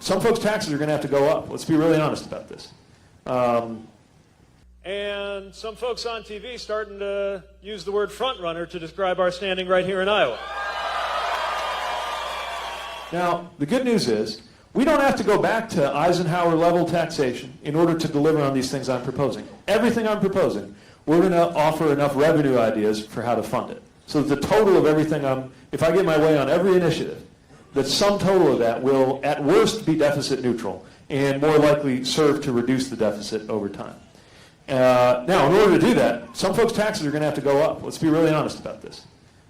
some folks' taxes are going to have to go up. Let's be really honest about this. And some folks on TV starting to use the word front runner to describe our standing right here in Iowa. Now, the good news is we don't have to go back to Eisenhower-level taxation in order to deliver on these things I'm proposing. Everything I'm proposing, we're going to offer enough revenue ideas for how to fund it. So that the total of everything if I get my way on every initiative, the sum total of that will, at worst, be deficit neutral and more likely serve to reduce the deficit over time. Now, in order to do that, some folks' taxes are going to have to go up. Let's be really honest about this.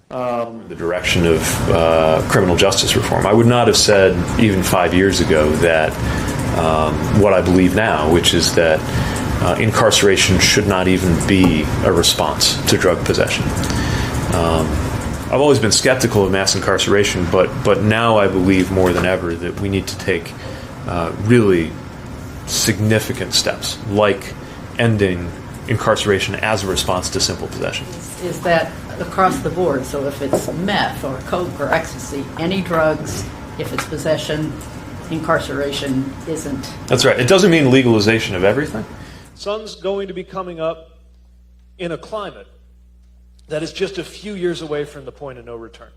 The direction of criminal justice reform. I would not have said even 5 years ago that what I believe now, which is that incarceration should not even be a response to drug possession. I've always been skeptical of mass incarceration, but now I believe more than ever that we need to take really significant steps, like ending incarceration as a response to simple possession. Is that across the board? So if it's meth or coke or ecstasy, any drugs, if it's possession, incarceration isn't. That's right. It doesn't mean legalization of everything. Sun's going to be coming up in a climate that is just a few years away from the point of no return.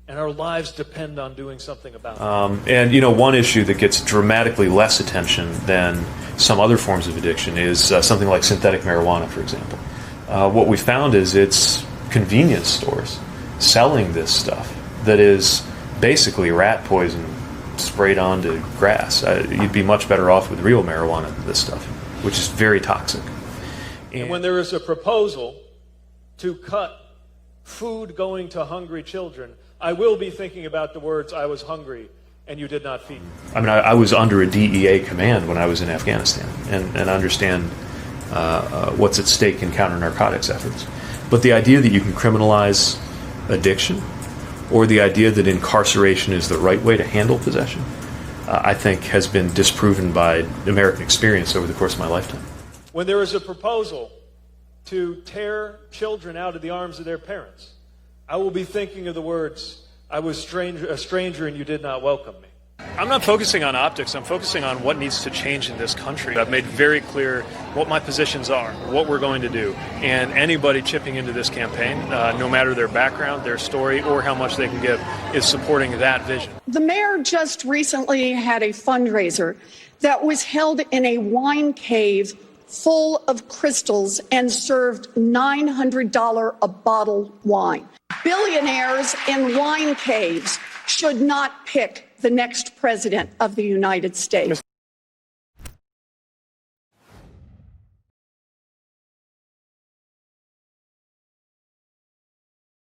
And our lives depend on doing something about it. And, one issue that gets dramatically less attention than some other forms of addiction is something like synthetic marijuana, for example. What we found is it's convenience stores selling this stuff that is basically rat poison sprayed onto grass. You'd be much better off with real marijuana than this stuff, which is very toxic. And when there is a proposal to cut food going to hungry children, I will be thinking about the words, "I was hungry and you did not feed me." I mean, I was under a DEA command when I was in Afghanistan and understand what's at stake in counter-narcotics efforts. But the idea that you can criminalize addiction or the idea that incarceration is the right way to handle possession, I think has been disproven by American experience over the course of my lifetime. When there is a proposal to tear children out of the arms of their parents, I will be thinking of the words, "I was a stranger and you did not welcome me." I'm not focusing on optics. I'm focusing on what needs to change in this country. I've made very clear what my positions are, what we're going to do. And anybody chipping into this campaign, no matter their background, their story, or how much they can give, is supporting that vision. The mayor just recently had a fundraiser that was held in a wine cave full of crystals and served $900 a bottle wine. Billionaires in wine caves should not pick the next president of the United States.